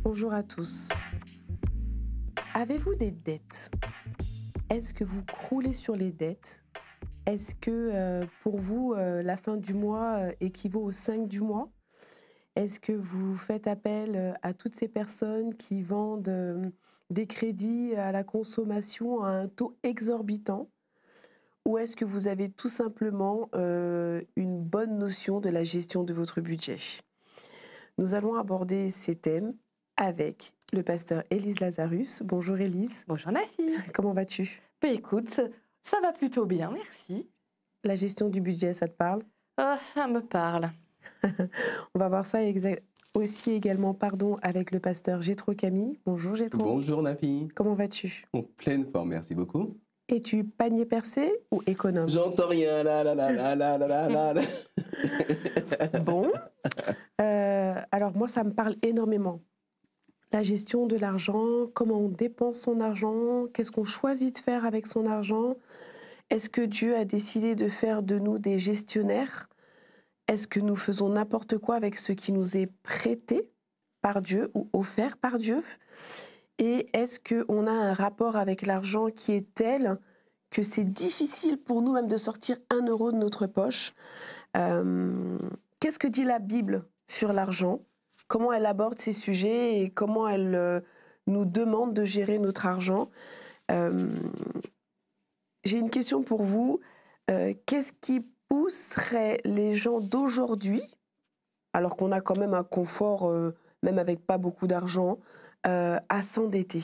Bonjour à tous. Avez-vous des dettes? Est-ce que vous croulez sur les dettes? Est-ce que pour vous, la fin du mois équivaut au 5 du mois? Est-ce que vous faites appel à toutes ces personnes qui vendent des crédits à la consommation à un taux exorbitant? Ou est-ce que vous avez tout simplement une bonne notion de la gestion de votre budget? Nous allons aborder ces thèmes avec le pasteur Élise Lazarus. Bonjour Élise. Bonjour ma fille. Comment vas-tu? Bah écoute, ça va plutôt bien, merci. La gestion du budget, ça te parle? Oh, ça me parle. On va voir ça aussi également avec le pasteur Gétro Camille. Bonjour Gétro. Bonjour Nafi. Comment vas-tu? En pleine forme, merci beaucoup. Es-tu panier percé ou économe? J'entends rien, là, là, là, là, là, là, là, là. Bon. Alors moi, ça me parle énormément. La gestion de l'argent, comment on dépense son argent, qu'est-ce qu'on choisit de faire avec son argent. Est-ce que Dieu a décidé de faire de nous des gestionnaires? Est-ce que nous faisons n'importe quoi avec ce qui nous est prêté par Dieu ou offert par Dieu? Et est-ce qu'on a un rapport avec l'argent qui est tel que c'est difficile pour nous même de sortir 1 euro de notre poche? Qu'est-ce que dit la Bible sur l'argent? Comment elle aborde ces sujets et comment elle nous demande de gérer notre argent? J'ai une question pour vous. Qu'est-ce qui pousserait les gens d'aujourd'hui, alors qu'on a quand même un confort, même avec pas beaucoup d'argent, à s'endetter?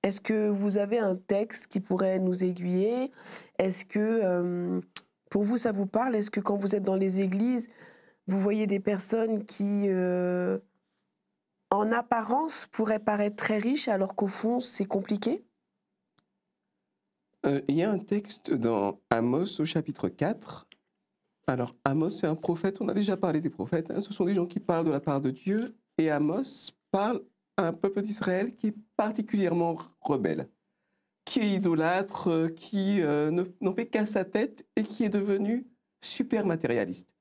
Est-ce que vous avez un texte qui pourrait nous aiguiller? Est-ce que pour vous ça vous parle? Est-ce que quand vous êtes dans les églises, vous voyez des personnes qui, en apparence, pourraient paraître très riches alors qu'au fond c'est compliqué? Il y a un texte dans Amos au chapitre 4. Alors, Amos, c'est un prophète, on a déjà parlé des prophètes, hein. Ce sont des gens qui parlent de la part de Dieu, et Amos parle à un peuple d'Israël qui est particulièrement rebelle, qui est idolâtre, qui n'en fait qu'à sa tête et qui est devenu super matérialiste.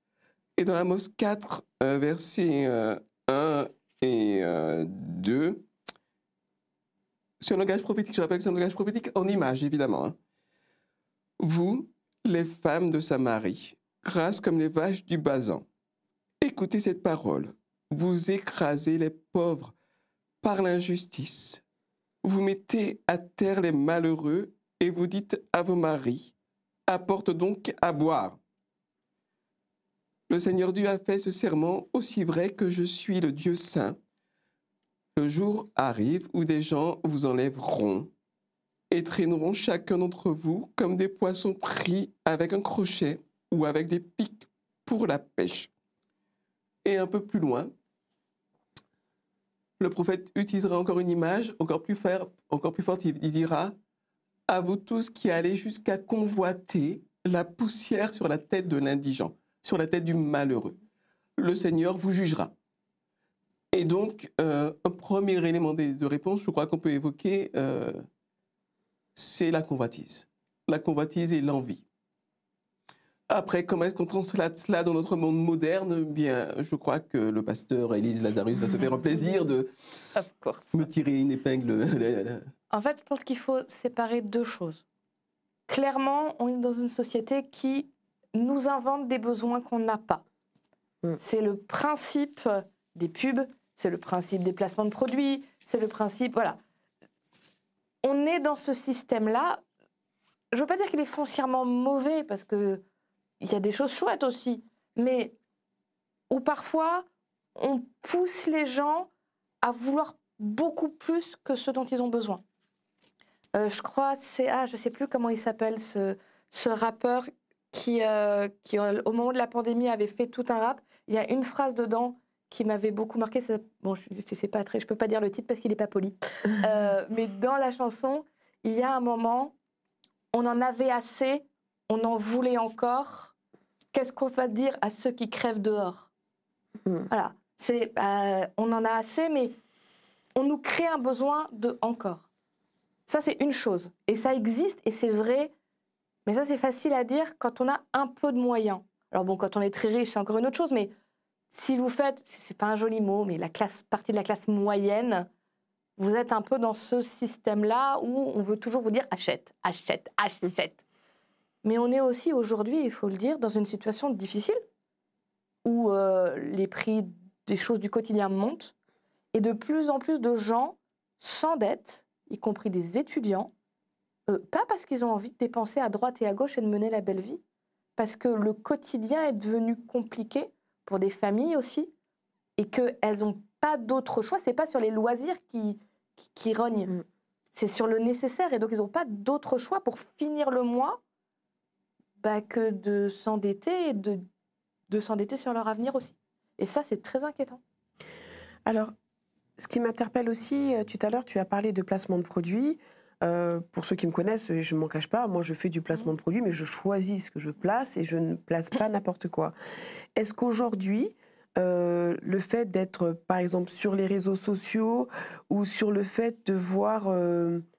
Et dans Amos 4, versets 1 et 2, c'est un langage prophétique, je rappelle que c'est un langage prophétique en image, évidemment, hein. Vous, les femmes de Samarie, grasses comme les vaches du Basan, écoutez cette parole. Vous écrasez les pauvres par l'injustice. Vous mettez à terre les malheureux et vous dites à vos maris, apporte donc à boire. Le Seigneur Dieu a fait ce serment aussi vrai que je suis le Dieu saint. Le jour arrive où des gens vous enlèveront et traîneront chacun d'entre vous comme des poissons pris avec un crochet ou avec des pics pour la pêche. Et un peu plus loin, le prophète utilisera encore une image encore plus forte. Il dira « À vous tous qui allez jusqu'à convoiter la poussière sur la tête de l'indigent, sur la tête du malheureux. Le Seigneur vous jugera. » Et donc, un premier élément de réponse, je crois qu'on peut évoquer, c'est la convoitise. La convoitise et l'envie. Après, comment est-ce qu'on translate cela dans notre monde moderne? Bien, je crois que le pasteur Élise Lazarus va se faire un plaisir de me tirer une épingle. En fait, je pense qu'il faut séparer deux choses. Clairement, on est dans une société qui nous invente des besoins qu'on n'a pas. C'est le principe des pubs, c'est le principe des placements de produits, c'est le principe... Voilà. On est dans ce système-là. Je ne veux pas dire qu'il est foncièrement mauvais, parce qu'il y a des choses chouettes aussi, mais où parfois, on pousse les gens à vouloir beaucoup plus que ce dont ils ont besoin. Je crois, je ne sais plus comment il s'appelle, ce rappeur qui, au moment de la pandémie, avait fait tout un rap. Il y a une phrase dedans qui m'avait beaucoup marqué. Bon, je ne peux pas dire le titre parce qu'il n'est pas poli. Mais dans la chanson, il y a un moment, on en avait assez, on en voulait encore. Qu'est-ce qu'on va dire à ceux qui crèvent dehors? Voilà. On en a assez, mais on nous crée un besoin de encore. Ça, c'est une chose. Et ça existe, et c'est vrai. Mais ça, c'est facile à dire quand on a un peu de moyens. Alors bon, quand on est très riche, c'est encore une autre chose, mais si vous faites, c'est pas un joli mot, mais partie de la classe moyenne, vous êtes un peu dans ce système-là où on veut toujours vous dire achète, achète, achète. Mais on est aussi aujourd'hui, il faut le dire, dans une situation difficile où les prix des choses du quotidien montent et de plus en plus de gens s'endettent, y compris des étudiants, pas parce qu'ils ont envie de dépenser à droite et à gauche et de mener la belle vie, parce que le quotidien est devenu compliqué pour des familles aussi et qu'elles n'ont pas d'autre choix. C'est pas sur les loisirs qui rognent, c'est sur le nécessaire et donc ils n'ont pas d'autre choix pour finir le mois que de s'endetter et de s'endetter sur leur avenir aussi. Et ça, c'est très inquiétant. Alors, ce qui m'interpelle aussi, tout à l'heure, tu as parlé de placement de produits. Pour ceux qui me connaissent, je ne m'en cache pas, moi je fais du placement de produits, mais je choisis ce que je place et je ne place pas n'importe quoi. Est-ce qu'aujourd'hui, le fait d'être, par exemple, sur les réseaux sociaux ou sur le fait de voir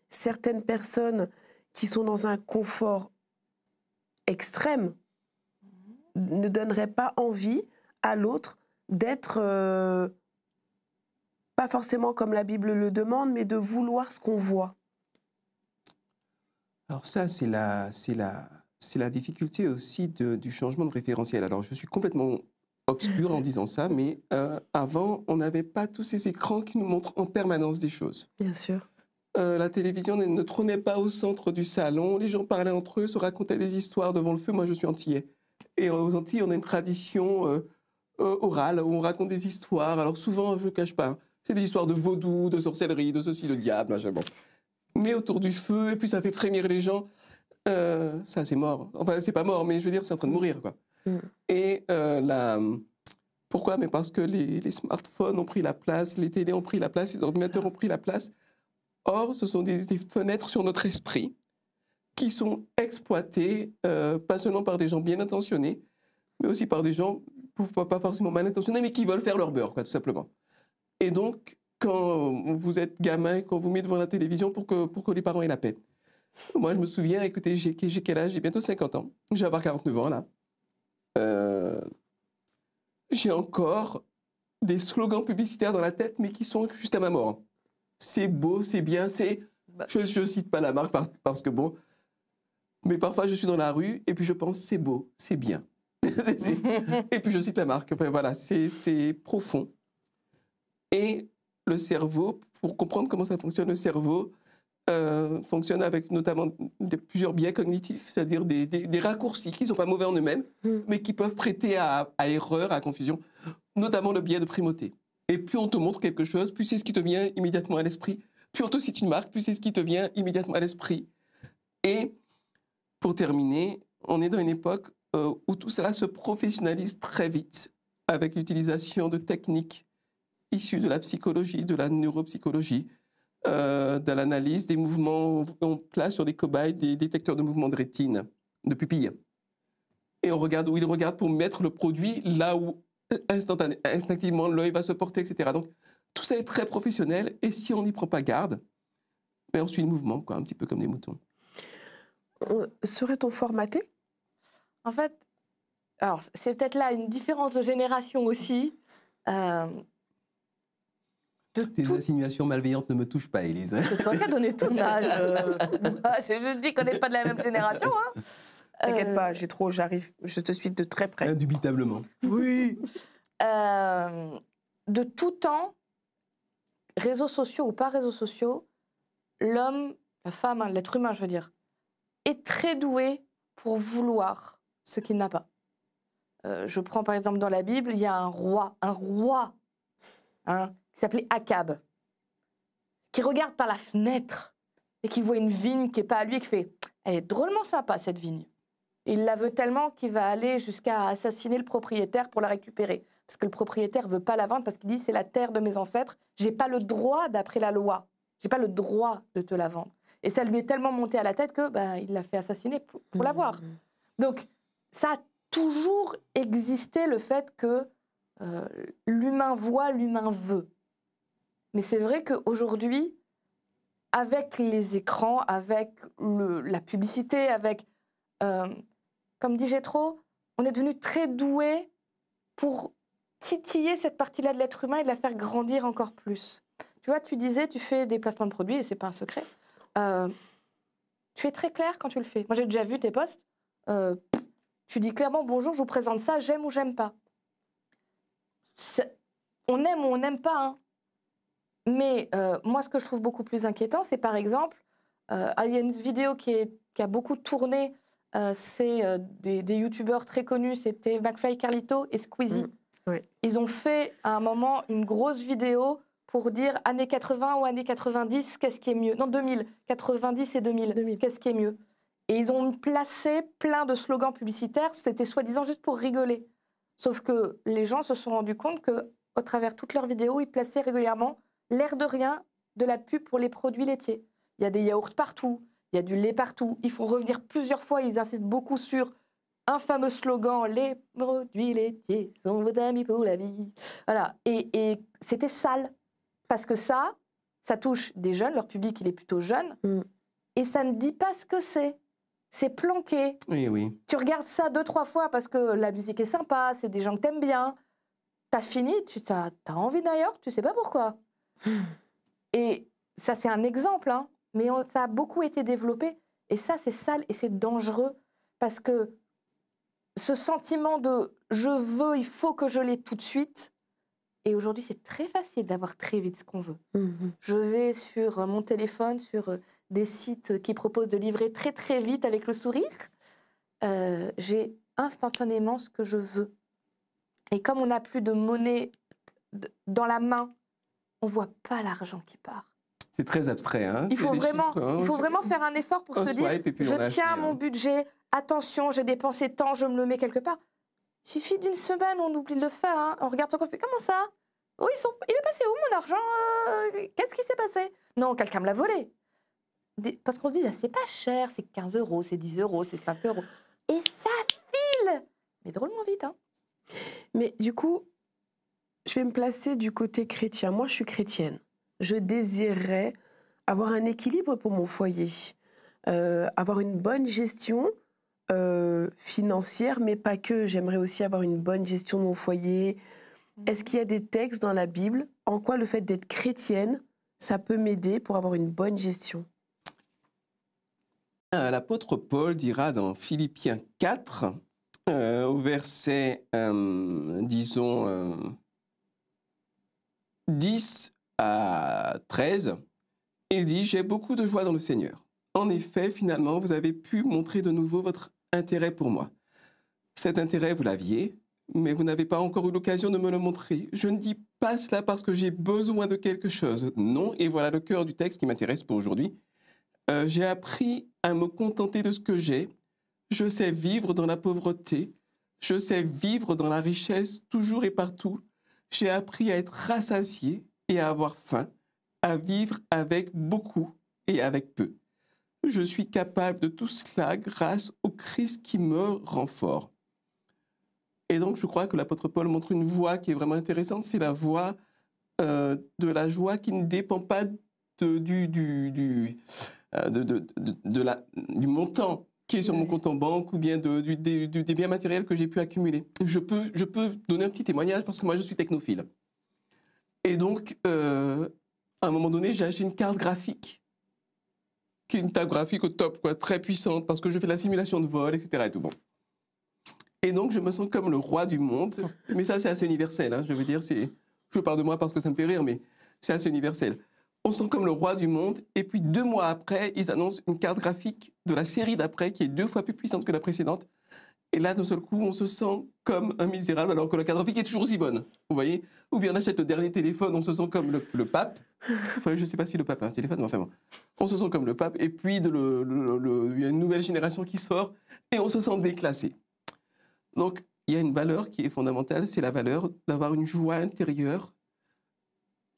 certaines personnes qui sont dans un confort extrême ne donnerait pas envie à l'autre d'être, pas forcément comme la Bible le demande, mais de vouloir ce qu'on voit? Alors ça, c'est la difficulté aussi du changement de référentiel. Alors je suis complètement obscur en disant ça, mais avant, on n'avait pas tous ces écrans qui nous montrent en permanence des choses. Bien sûr. La télévision ne trônait pas au centre du salon, les gens parlaient entre eux, se racontaient des histoires devant le feu. Moi, je suis antillais. Et aux Antilles, on a une tradition orale où on raconte des histoires. Alors souvent, je ne cache pas, c'est des histoires de vaudou, de sorcellerie, de ceci, de diable, machin, bon. Mais autour du feu, et puis ça fait frémir les gens. Ça, c'est mort. Enfin, c'est pas mort, mais je veux dire, c'est en train de mourir, quoi. Et pourquoi? Mais parce que les smartphones ont pris la place, les télés ont pris la place, les ordinateurs ont pris la place. Or, ce sont des fenêtres sur notre esprit qui sont exploitées, pas seulement par des gens bien intentionnés, mais aussi par des gens pas forcément mal intentionnés, mais qui veulent faire leur beurre, quoi, tout simplement. Et donc, quand vous êtes gamin, quand vous mettez devant la télévision pour que les parents aient la paix. Moi, je me souviens, écoutez, j'ai quel âge? J'ai bientôt 50 ans. Je vais avoir 49 ans, là. J'ai encore des slogans publicitaires dans la tête, mais qui sont jusqu'à ma mort. C'est beau, c'est bien, c'est... Je ne cite pas la marque parce que bon... Mais parfois, je suis dans la rue et puis je pense, c'est beau, c'est bien. Et puis je cite la marque. Enfin, voilà, c'est profond. Et le cerveau, pour comprendre comment ça fonctionne, le cerveau fonctionne avec notamment plusieurs biais cognitifs, c'est-à-dire des raccourcis qui ne sont pas mauvais en eux-mêmes, mais qui peuvent prêter à erreur, à confusion, notamment le biais de primauté. Et plus on te montre quelque chose, plus c'est ce qui te vient immédiatement à l'esprit. Plus on te cite une marque, plus c'est ce qui te vient immédiatement à l'esprit. Et pour terminer, on est dans une époque où tout cela se professionnalise très vite, avec l'utilisation de techniques issues de la psychologie, de la neuropsychologie, de l'analyse des mouvements. On place sur des cobayes des détecteurs de mouvements de rétine, de pupille. Et ils regardent pour mettre le produit là où instinctivement l'œil va se porter, etc. Donc tout ça est très professionnel et si on n'y prend pas garde, on suit le mouvement, quoi, un petit peu comme des moutons. Serait-on formaté? En fait, alors c'est peut-être là une différence de génération aussi. Tes insinuations malveillantes ne me touchent pas, Élise. C'est toi qui as donné ton âge. J'ai juste dit qu'on n'est pas de la même génération. Hein. T'inquiète pas, j'arrive, je te suis de très près. Indubitablement. Oui. De tout temps, réseaux sociaux ou pas réseaux sociaux, l'homme, la femme, l'être humain, je veux dire, est très doué pour vouloir ce qu'il n'a pas. Je prends par exemple dans la Bible, il y a un roi, qui s'appelait Akab, qui regarde par la fenêtre et qui voit une vigne qui n'est pas à lui et qui fait « Elle est drôlement sympa cette vigne ». Il la veut tellement qu'il va aller jusqu'à assassiner le propriétaire pour la récupérer. Parce que le propriétaire ne veut pas la vendre parce qu'il dit « C'est la terre de mes ancêtres, je n'ai pas le droit d'après la loi, je n'ai pas le droit de te la vendre ». Et ça lui est tellement monté à la tête que il l'a fait assassiner pour l'avoir. Donc, ça a toujours existé le fait que l'humain voit, l'humain veut. Mais c'est vrai qu'aujourd'hui, avec les écrans, avec la publicité, avec, comme dit Jétro, on est devenu très doué pour titiller cette partie-là de l'être humain et de la faire grandir encore plus. Tu vois, tu disais, tu fais des placements de produits, et c'est pas un secret. Tu es très clair quand tu le fais. Moi, j'ai déjà vu tes posts. Tu dis clairement, bonjour, je vous présente ça, j'aime ou j'aime pas. On aime ou on n'aime pas, hein. Mais moi, ce que je trouve beaucoup plus inquiétant, c'est par exemple, il y a une vidéo qui a beaucoup tourné, c'est des youtubeurs très connus, c'était McFly, Carlito et Squeezie. Oui. Ils ont fait à un moment une grosse vidéo pour dire années 80 ou années 90, qu'est-ce qui est mieux? Non, 2000, 90 et 2000. Qu'est-ce qui est mieux? Et ils ont placé plein de slogans publicitaires, c'était soi-disant juste pour rigoler. Sauf que les gens se sont rendus compte qu'au travers de toutes leurs vidéos, ils plaçaient régulièrement, l'air de rien, de la pub pour les produits laitiers. Il y a des yaourts partout, il y a du lait partout. Ils font revenir plusieurs fois, ils insistent beaucoup sur un fameux slogan, les produits laitiers sont vos amis pour la vie. Voilà. Et c'était sale. Parce que ça touche des jeunes, leur public il est plutôt jeune, et ça ne dit pas ce que c'est. C'est planqué. Oui, oui. Tu regardes ça 2-3 fois parce que la musique est sympa, c'est des gens que t'aimes bien. T'as fini, t'as envie d'ailleurs, tu sais pas pourquoi. Et ça, c'est un exemple, hein, mais ça a beaucoup été développé. Et ça, c'est sale et c'est dangereux parce que ce sentiment de « je veux, il faut que je l'ai tout de suite », et aujourd'hui, c'est très facile d'avoir très vite ce qu'on veut. Je vais sur mon téléphone, sur des sites qui proposent de livrer très très vite avec le sourire. J'ai instantanément ce que je veux. Et comme on n'a plus de monnaie dans la main, on ne voit pas l'argent qui part. C'est très abstrait. Hein. Il faut vraiment faire un effort pour se dire, je tiens à mon budget, attention, j'ai dépensé tant, je me le mets quelque part. Il suffit d'une semaine, on oublie de le faire. Hein. On regarde son compte, comment ça? Oh, il est passé où mon argent? Qu'est-ce qui s'est passé? Non, quelqu'un me l'a volé. Parce qu'on se dit, ah, c'est pas cher, c'est 15 €, c'est 10 €, c'est 5 €. Et ça file! Mais drôlement vite. Hein. Mais du coup, je vais me placer du côté chrétien. Moi, je suis chrétienne. Je désirerais avoir un équilibre pour mon foyer, avoir une bonne gestion financière, mais pas que. J'aimerais aussi avoir une bonne gestion de mon foyer. Est-ce qu'il y a des textes dans la Bible en quoi le fait d'être chrétienne, ça peut m'aider pour avoir une bonne gestion? L'apôtre Paul dira dans Philippiens 4, au verset, disons, 10 à 13, il dit « J'ai beaucoup de joie dans le Seigneur. En effet, finalement, vous avez pu montrer de nouveau votre intérêt pour moi. Cet intérêt, vous l'aviez, mais vous n'avez pas encore eu l'occasion de me le montrer. Je ne dis pas cela parce que j'ai besoin de quelque chose. Non, et voilà le cœur du texte qui m'intéresse pour aujourd'hui. J'ai appris à me contenter de ce que j'ai. Je sais vivre dans la pauvreté. Je sais vivre dans la richesse, toujours et partout. J'ai appris à être rassasié et à avoir faim, à vivre avec beaucoup et avec peu. Je suis capable de tout cela grâce au Christ qui me rend fort. » Et donc, je crois que l'apôtre Paul montre une voie qui est vraiment intéressante. C'est la voie de la joie qui ne dépend pas du montant qui est sur mon compte en banque ou bien des biens matériels que j'ai pu accumuler. Je peux donner un petit témoignage parce que moi, je suis technophile. Et donc, à un moment donné, j'ai acheté une carte graphique qui est une table graphique au top, quoi, très puissante, parce que je fais la simulation de vol, etc. Et tout bon. Et donc, je me sens comme le roi du monde. Mais ça, c'est assez universel. Hein, je veux dire, je parle de moi parce que ça me fait rire, mais c'est assez universel. On se sent comme le roi du monde. Et puis, 2 mois après, ils annoncent une carte graphique de la série d'après qui est 2 fois plus puissante que la précédente. Et là, d'un seul coup, on se sent comme un misérable alors que la carte graphique est toujours aussi bonne. Vous voyez? Ou bien on achète le dernier téléphone, on se sent comme le pape. Enfin, je ne sais pas si le pape a un téléphone, mais enfin bon. On se sent comme le pape. Et puis, il y a une nouvelle génération qui sort et on se sent déclassé. Donc, il y a une valeur qui est fondamentale, c'est la valeur d'avoir une joie intérieure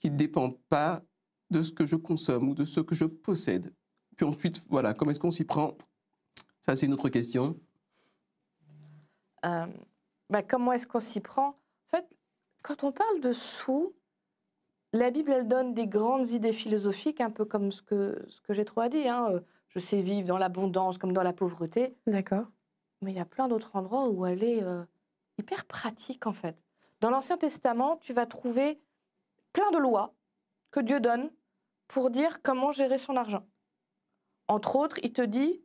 qui ne dépend pas de ce que je consomme ou de ce que je possède. Puis ensuite, voilà, comment est-ce qu'on s'y prend? Ça, c'est une autre question. Comment est-ce qu'on s'y prend? En fait, quand on parle de sous, la Bible, elle donne des grandes idées philosophiques, un peu comme ce que j'ai trop à dire. Hein. Je sais vivre dans l'abondance comme dans la pauvreté. D'accord. Mais il y a plein d'autres endroits où elle est hyper pratique, en fait. Dans l'Ancien Testament, tu vas trouver plein de lois que Dieu donne pour dire comment gérer son argent. Entre autres, il te dit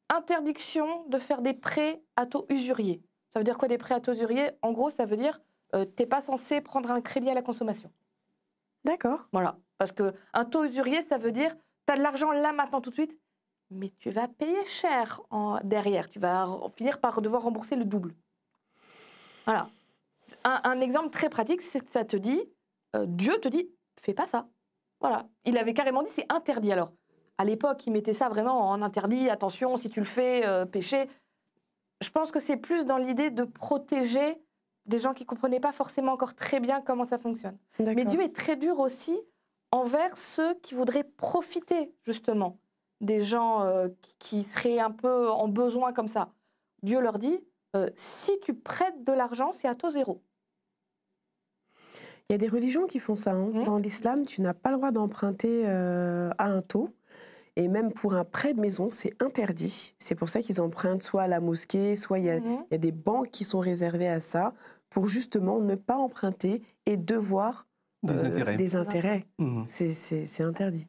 interdiction de faire des prêts à taux usuriers. Ça veut dire quoi des prêts à taux usuriers? En gros, ça veut dire tu n'es pas censé prendre un crédit à la consommation. D'accord. Voilà. Parce qu'un taux usurier, ça veut dire tu as de l'argent là, maintenant, tout de suite, mais tu vas payer cher derrière. Tu vas finir par devoir rembourser le double. Voilà. Un exemple très pratique, c'est que ça te dit, Dieu te dit, fais pas ça. Voilà. Il avait carrément dit, c'est interdit. Alors, à l'époque, il mettait ça vraiment en interdit. Attention, si tu le fais, péché. Je pense que c'est plus dans l'idée de protéger des gens qui ne comprenaient pas forcément encore très bien comment ça fonctionne. Mais Dieu est très dur aussi envers ceux qui voudraient profiter, justement, des gens qui seraient un peu en besoin comme ça. Dieu leur dit, si tu prêtes de l'argent, c'est à taux zéro. Il y a des religions qui font ça. Dans l'islam, tu n'as pas le droit d'emprunter à un taux. Et même pour un prêt de maison, c'est interdit. C'est pour ça qu'ils empruntent soit à la mosquée, soit il y a des banques qui sont réservées à ça, pour justement ne pas emprunter et devoir des intérêts. C'est interdit.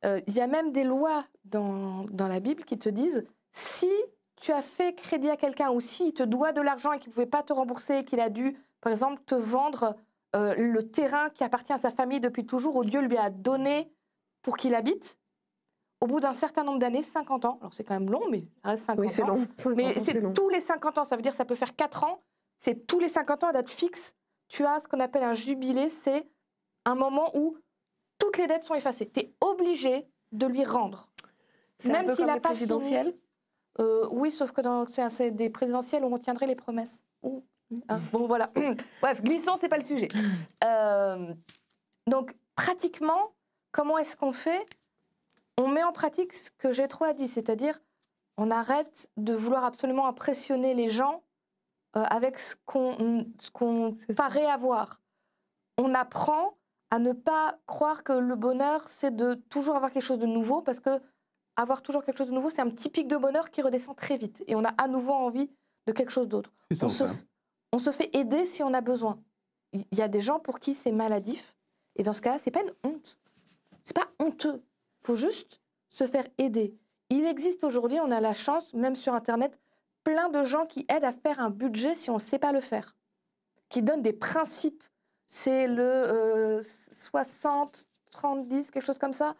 Il y a même des lois dans la Bible qui te disent, si tu as fait crédit à quelqu'un ou s'il te doit de l'argent et qu'il ne pouvait pas te rembourser, qu'il a dû, par exemple, te vendre le terrain qui appartient à sa famille depuis toujours, où Dieu lui a donné pour qu'il habite, au bout d'un certain nombre d'années, 50 ans, alors c'est quand même long, mais ça reste 50 ans. Oui, c'est long. Mais c'est tous les 50 ans, ça veut dire que ça peut faire 4 ans, c'est tous les 50 ans à date fixe, tu as ce qu'on appelle un jubilé, c'est un moment où toutes les dettes sont effacées. Tu es obligé de lui rendre. C'est même s'il n'a pas présidentiel. Oui, sauf que c'est des présidentielles où on tiendrait les promesses. Bon, voilà. Bref, glissons, c'est pas le sujet. Donc, pratiquement, comment est-ce qu'on fait? On met en pratique ce que Jétro a dit, c'est-à-dire on arrête de vouloir absolument impressionner les gens avec ce qu'on paraît avoir. On apprend à ne pas croire que le bonheur, c'est de toujours avoir quelque chose de nouveau, parce que avoir toujours quelque chose de nouveau, c'est un petit pic de bonheur qui redescend très vite. Et on a à nouveau envie de quelque chose d'autre. On se fait aider si on a besoin. Il y a des gens pour qui c'est maladif. Et dans ce cas-là, ce n'est pas une honte. Ce n'est pas honteux. Il faut juste se faire aider. Il existe aujourd'hui, on a la chance, même sur Internet, plein de gens qui aident à faire un budget si on ne sait pas le faire. Qui donnent des principes. C'est le 60, 30, 10, quelque chose comme ça.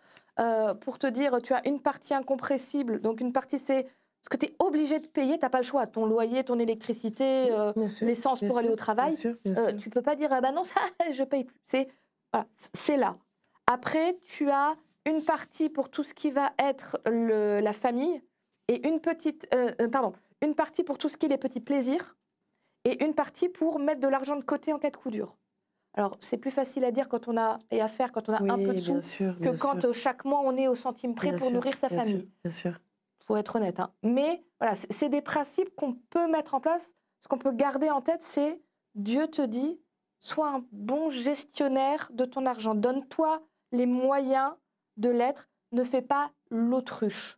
Pour te dire, tu as une partie incompressible. Donc une partie, c'est ce que tu es obligé de payer. Tu n'as pas le choix. Ton loyer, ton électricité, l'essence pour aller au travail. Tu ne peux pas dire, ah ben non, ça, je ne paye plus. C'est là. Après, tu as une partie pour tout ce qui va être la famille et une partie pour tout ce qui est les petits plaisirs et une partie pour mettre de l'argent de côté en cas de coup dur. Alors, c'est plus facile à dire quand on a à faire, quand on a un peu de sous, que quand chaque mois on est au centime près pour nourrir sa famille. Bien sûr. Faut être honnête. Mais voilà, c'est des principes qu'on peut mettre en place. Ce qu'on peut garder en tête, c'est Dieu te dit, sois un bon gestionnaire de ton argent. Donne-toi les moyens de l'être. Ne fais pas l'autruche.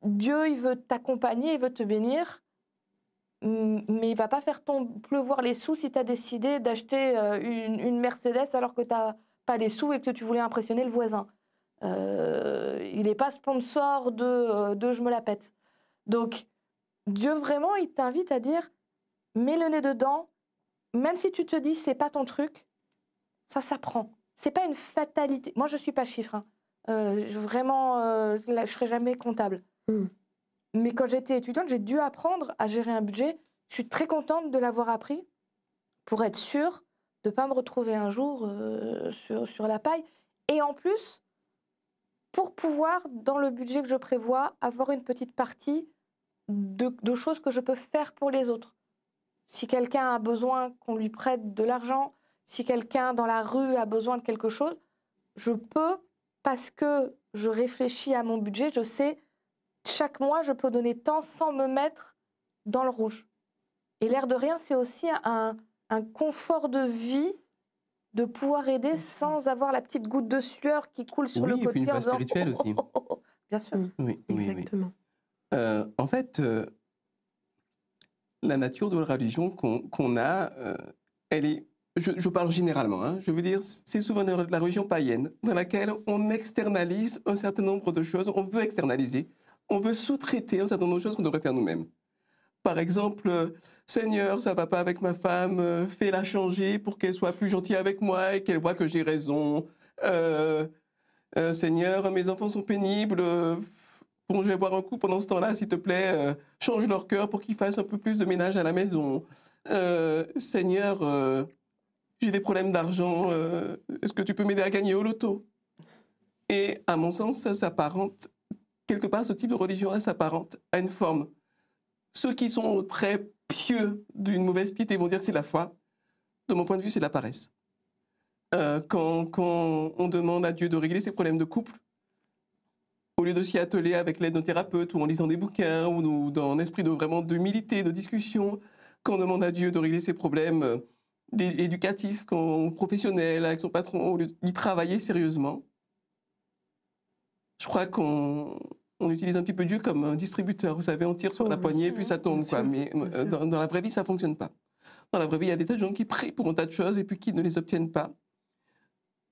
Dieu, il veut t'accompagner, il veut te bénir, mais il ne va pas faire pleuvoir les sous si tu as décidé d'acheter une Mercedes alors que tu n'as pas les sous et que tu voulais impressionner le voisin. Il n'est pas sponsor de je me la pète. Donc, Dieu, vraiment, il t'invite à dire, mets le nez dedans, même si tu te dis, c'est pas ton truc, ça s'apprend. C'est pas une fatalité. Moi, je suis pas chiffre. Vraiment, je serai jamais comptable. Mais quand j'étais étudiante, j'ai dû apprendre à gérer un budget. Je suis très contente de l'avoir appris pour être sûre de ne pas me retrouver un jour sur la paille. Et en plus, pour pouvoir, dans le budget que je prévois, avoir une petite partie de choses que je peux faire pour les autres. Si quelqu'un a besoin qu'on lui prête de l'argent, si quelqu'un dans la rue a besoin de quelque chose, je peux, parce que je réfléchis à mon budget, je sais, chaque mois, je peux donner tant sans me mettre dans le rouge. Et l'air de rien, c'est aussi un confort de vie de pouvoir aider sans avoir la petite goutte de sueur qui coule sur le côté. Oui, et puis une phase spirituelle aussi. Bien sûr. Oui, exactement. En fait, la nature de la religion qu'on a elle est, je parle généralement, hein, je veux dire, c'est souvent la religion païenne dans laquelle on externalise un certain nombre de choses, on veut externaliser, on veut sous-traiter un certain nombre de choses qu'on devrait faire nous-mêmes. Par exemple, Seigneur, ça va pas avec ma femme, fais-la changer pour qu'elle soit plus gentille avec moi et qu'elle voit que j'ai raison. Seigneur, mes enfants sont pénibles, bon, je vais boire un coup pendant ce temps-là, s'il te plaît, change leur cœur pour qu'ils fassent un peu plus de ménage à la maison. Seigneur, j'ai des problèmes d'argent, est-ce que tu peux m'aider à gagner au loto? Et à mon sens, ça s'apparente, quelque part, ce type de religion-là s'apparente à une forme. Ceux qui sont très pieux d'une mauvaise piété vont dire que c'est la foi. De mon point de vue, c'est la paresse. Quand on demande à Dieu de régler ses problèmes de couple, au lieu de s'y atteler avec l'aide d'un thérapeute ou en lisant des bouquins ou dans un esprit vraiment d'humilité, de discussion, quand on demande à Dieu de régler ses problèmes éducatifs, professionnels, avec son patron, au lieu d'y travailler sérieusement, je crois qu'on utilise un petit peu Dieu comme un distributeur. Vous savez, on tire sur la poignée, puis ça tombe. Quoi. Mais dans la vraie vie, ça ne fonctionne pas. Dans la vraie vie, il y a des tas de gens qui prient pour un tas de choses et puis qui ne les obtiennent pas.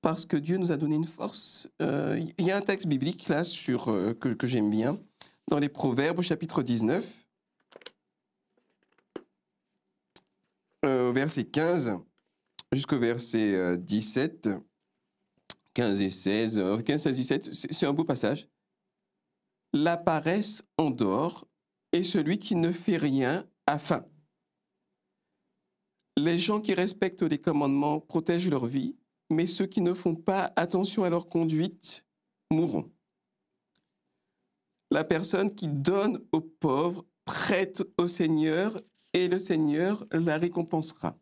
Parce que Dieu nous a donné une force. Il y a un texte biblique là que j'aime bien, dans les Proverbes, au chapitre 19, verset 15 jusqu'au verset 17, 15 et 16, 15, 16, 17, c'est un beau passage. La paresse endort et celui qui ne fait rien a faim. Les gens qui respectent les commandements protègent leur vie, mais ceux qui ne font pas attention à leur conduite mourront. La personne qui donne aux pauvres prête au Seigneur et le Seigneur la récompensera.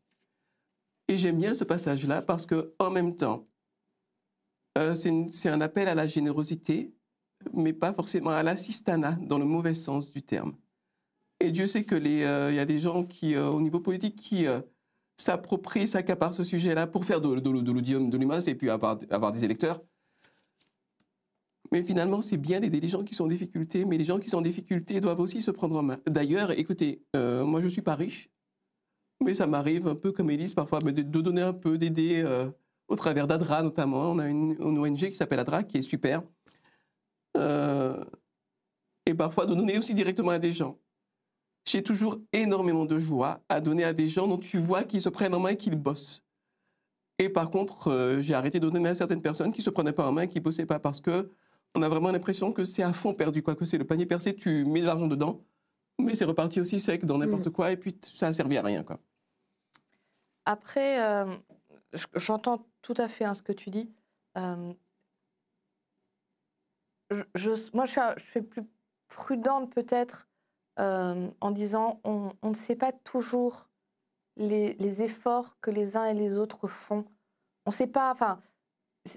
Et j'aime bien ce passage-là parce qu'en même temps, c'est un appel à la générosité, mais pas forcément à l'assistanat, dans le mauvais sens du terme. Et Dieu sait qu'il y a des gens qui, au niveau politique, qui s'approprient, s'accaparent ce sujet-là pour faire de l'odium, de l'humain, et puis avoir des électeurs. Mais finalement, c'est bien d'aider les gens qui sont en difficulté, mais les gens qui sont en difficulté doivent aussi se prendre en main. D'ailleurs, écoutez, moi je ne suis pas riche, mais ça m'arrive un peu comme Élise parfois de donner un peu, d'aider au travers d'ADRA notamment. On a une ONG qui s'appelle ADRA, qui est super. Et parfois de donner aussi directement à des gens. J'ai toujours énormément de joie à donner à des gens dont tu vois qu'ils se prennent en main et qu'ils bossent. Et par contre, j'ai arrêté de donner à certaines personnes qui ne se prenaient pas en main et qui ne bossaient pas parce qu'on a vraiment l'impression que c'est à fond perdu, quoi, que c'est le panier percé, tu mets de l'argent dedans, mais c'est reparti aussi sec dans n'importe quoi et puis ça n'a servi à rien, quoi. Après, j'entends tout à fait ce que tu dis. Moi, je suis plus prudente peut-être en disant on ne sait pas toujours les efforts que les uns et les autres font. On ne sait pas, enfin,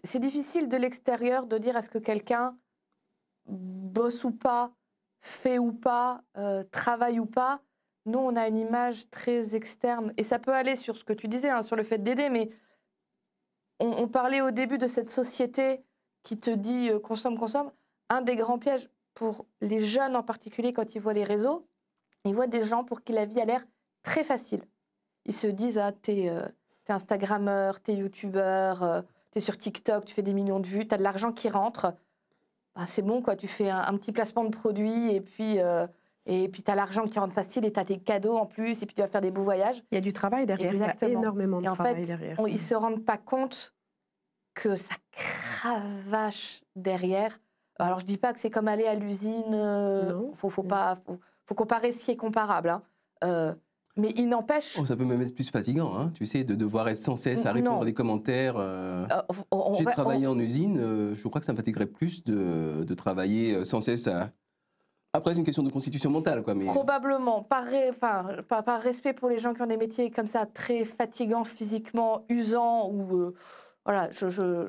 c'est difficile de l'extérieur de dire est-ce que quelqu'un bosse ou pas, fait ou pas, travaille ou pas. Nous, on a une image très externe. Et ça peut aller sur ce que tu disais, sur le fait d'aider, mais on parlait au début de cette société qui te dit consomme, consomme. Un des grands pièges pour les jeunes en particulier, quand ils voient les réseaux, ils voient des gens pour qui la vie a l'air très facile. Ils se disent, t'es Instagrammeur, t'es YouTubeur, t'es sur TikTok, tu fais des millions de vues, t'as de l'argent qui rentre. Bah, c'est bon, quoi. Tu fais un petit placement de produit et puis t'as l'argent qui rentre facile et t'as tes cadeaux en plus et puis tu vas faire des beaux voyages. Il y a du travail derrière, Exactement. Il y a énormément de travail fait, derrière. Ils ne se rendent pas compte que ça cravache derrière. Alors, je ne dis pas que c'est comme aller à l'usine. Faut comparer ce qui est comparable. Mais il n'empêche... Oh, ça peut même être plus fatigant, hein, tu sais, de devoir être sans cesse à répondre à des commentaires. J'ai travaillé en usine, je crois que ça me fatiguerait plus de travailler sans cesse à... Après, c'est une question de constitution mentale, quoi. Mais... Probablement. Par respect pour les gens qui ont des métiers comme ça, très fatigants physiquement, usants, ou... voilà, je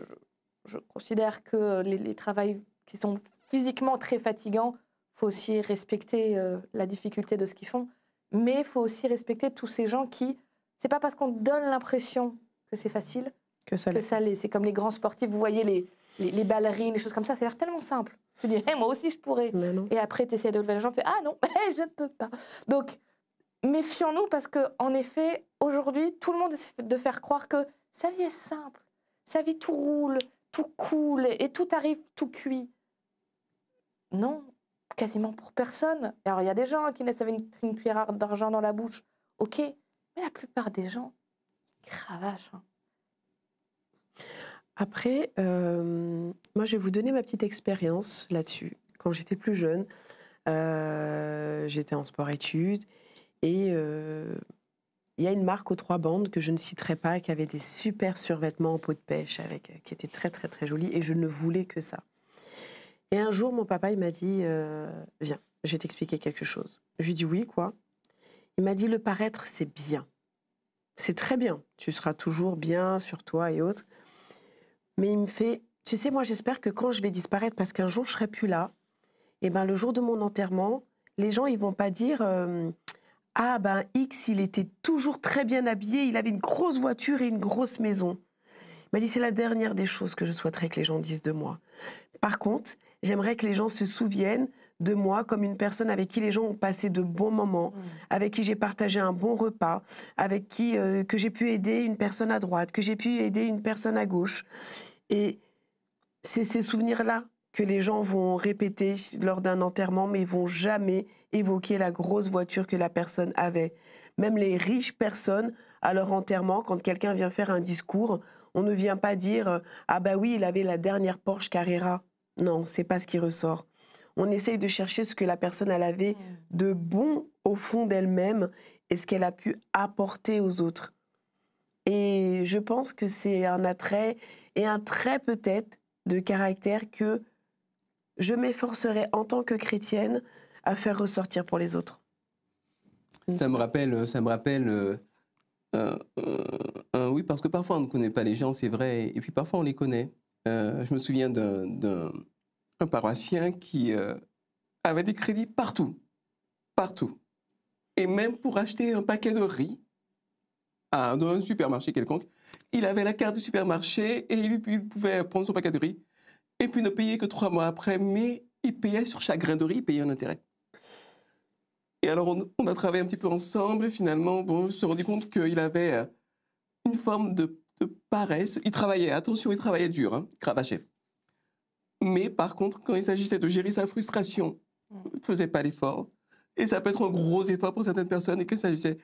considère que les travails qui sont physiquement très fatigants, il faut aussi respecter la difficulté de ce qu'ils font. Mais il faut aussi respecter tous ces gens qui... C'est pas parce qu'on donne l'impression que c'est facile que ça l'est. C'est comme les grands sportifs, vous voyez les ballerines, les choses comme ça, ça a l'air tellement simple. Tu dis, hey, moi aussi je pourrais. Et après, tu essaies de lever la jambe, tu fais, ah non, je ne peux pas. Donc, méfions-nous parce qu'en effet, aujourd'hui, tout le monde essaie de faire croire que sa vie est simple, sa vie tout roule, tout coule et tout arrive tout cuit. Non, quasiment pour personne. Alors, il y a des gens qui naissent avec une cuillère d'argent dans la bouche, ok, mais la plupart des gens, ils cravachent. Hein. Après, moi, je vais vous donner ma petite expérience là-dessus. Quand j'étais plus jeune, j'étais en sport-études et il y a une marque aux 3 bandes que je ne citerai pas qui avait des super survêtements en peau de pêche qui étaient très, très, très jolis et je ne voulais que ça. Et un jour, mon papa, il m'a dit « Viens, je vais t'expliquer quelque chose. » Je lui ai dit « Oui, quoi ?» Il m'a dit « Le paraître, c'est bien. C'est très bien. Tu seras toujours bien sur toi et autres. » Mais il me fait « Tu sais, moi, j'espère que quand je vais disparaître, parce qu'un jour, je ne serai plus là, et ben le jour de mon enterrement, les gens, ils ne vont pas dire « Ah, ben X, il était toujours très bien habillé, il avait une grosse voiture et une grosse maison. » Il m'a dit « C'est la dernière des choses que je souhaiterais que les gens disent de moi. Par contre, j'aimerais que les gens se souviennent de moi comme une personne avec qui les gens ont passé de bons moments, avec qui j'ai partagé un bon repas, avec qui que j'ai pu aider une personne à droite, que j'ai pu aider une personne à gauche. » Et c'est ces souvenirs-là que les gens vont répéter lors d'un enterrement, mais ils vont jamais évoquer la grosse voiture que la personne avait. Même les riches personnes, à leur enterrement, quand quelqu'un vient faire un discours, on ne vient pas dire « Ah bah oui, il avait la dernière Porsche Carrera ». Non, c'est pas ce qui ressort. On essaye de chercher ce que la personne elle avait de bon au fond d'elle-même et ce qu'elle a pu apporter aux autres. Et je pense que c'est un attrait et un trait peut-être de caractère que je m'efforcerai en tant que chrétienne à faire ressortir pour les autres. Ça me rappelle oui, parce que parfois on ne connaît pas les gens, c'est vrai, et puis parfois on les connaît. Je me souviens d'un paroissien qui avait des crédits partout. Et même pour acheter un paquet de riz dans un supermarché quelconque, il avait la carte du supermarché et il pouvait prendre son paquet de riz et puis ne payer que 3 mois après, mais il payait sur chaque grain de riz, il payait un intérêt. Et alors on a travaillé un petit peu ensemble et finalement, on se rendit compte qu'il avait une forme de paresse. Il travaillait, attention, il travaillait dur, hein, il cravachait. Mais par contre, quand il s'agissait de gérer sa frustration, il ne faisait pas l'effort. Et ça peut être un gros effort pour certaines personnes. Et quand il s'agissait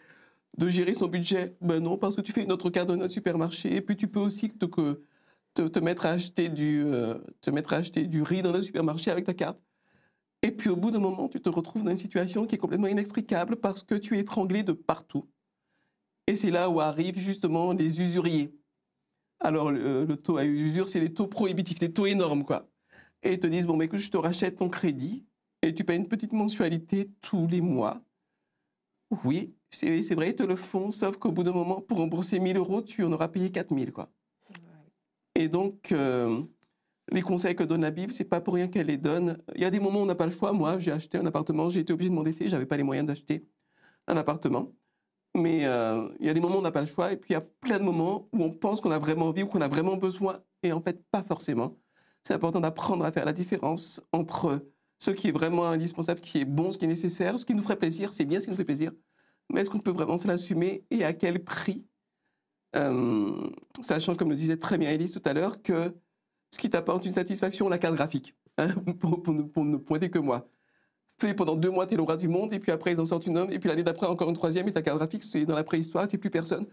de gérer son budget, ben non, parce que tu fais une autre carte dans notre supermarché. Et puis tu peux aussi te mettre à acheter du riz dans le supermarché avec ta carte. Et puis au bout d'un moment, tu te retrouves dans une situation qui est complètement inextricable parce que tu es étranglé de partout. Et c'est là où arrivent justement les usuriers. Alors le taux à usure, c'est des taux prohibitifs, des taux énormes, quoi. Et ils te disent, bon, mais écoute, je te rachète ton crédit et tu payes une petite mensualité tous les mois. Oui, c'est vrai, ils te le font, sauf qu'au bout d'un moment, pour rembourser 1 000 €, tu en auras payé 4 000, quoi. Et donc, les conseils que donne la Bible, c'est pas pour rien qu'elle les donne. Il y a des moments où on n'a pas le choix. Moi, j'ai acheté un appartement, j'ai été obligé de m'endetter, j'avais pas les moyens d'acheter un appartement. Mais il y a des moments où on n'a pas le choix, et puis il y a plein de moments où on pense qu'on a vraiment envie ou qu'on a vraiment besoin, et en fait, pas forcément. C'est important d'apprendre à faire la différence entre ce qui est vraiment indispensable, ce qui est bon, ce qui est nécessaire, ce qui nous ferait plaisir, c'est bien ce qui nous fait plaisir, mais est-ce qu'on peut vraiment se l'assumer et à quel prix, sachant, comme le disait très bien Élise tout à l'heure, que ce qui t'apporte une satisfaction, la carte graphique, hein, pour ne pointer que moi. Tu sais, pendant 2 mois, tu es le roi du monde, et puis après, ils en sortent une homme, et puis l'année d'après, encore une troisième, et ta carte graphique, c'est dans la préhistoire, tu n'es plus personne.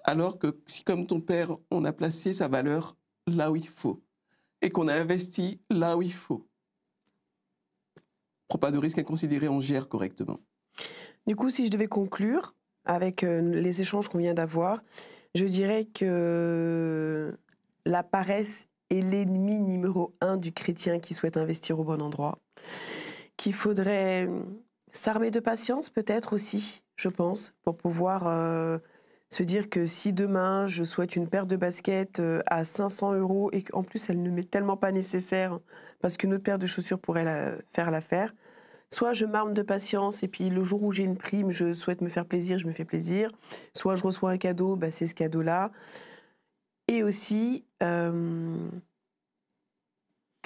Alors que si, comme ton père, on a placé sa valeur là où il faut, et qu'on a investi là où il faut, prends pas de risque inconsidéré, on gère correctement. Du coup, si je devais conclure avec les échanges qu'on vient d'avoir, je dirais que la paresse est l'ennemi numéro 1 du chrétien qui souhaite investir au bon endroit. Qu'il faudrait s'armer de patience peut-être aussi, je pense, pour pouvoir se dire que si demain je souhaite une paire de baskets à 500 € et qu'en plus elle ne m'est tellement pas nécessaire parce qu'une autre paire de chaussures pourrait faire l'affaire, soit je m'arme de patience et puis le jour où j'ai une prime, je souhaite me faire plaisir, je me fais plaisir, soit je reçois un cadeau, bah c'est ce cadeau-là. Et aussi que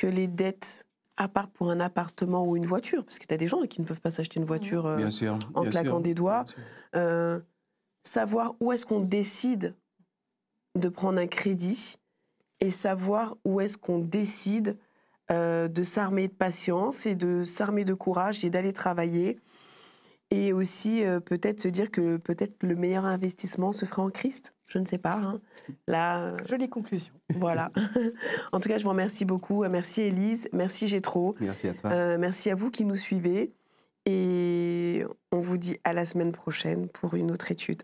les dettes à part pour un appartement ou une voiture, parce que tu as des gens qui ne peuvent pas s'acheter une voiture en claquant des doigts. Savoir où est-ce qu'on décide de prendre un crédit et savoir où est-ce qu'on décide de s'armer de patience et de s'armer de courage et d'aller travailler. Et aussi peut-être se dire que peut-être le meilleur investissement se fera en Christ. Je ne sais pas. Hein. Là, jolie conclusion. Voilà. En tout cas, je vous remercie beaucoup. Merci Élise, merci Jétro. Merci à toi. Merci à vous qui nous suivez. Et on vous dit à la semaine prochaine pour une autre étude.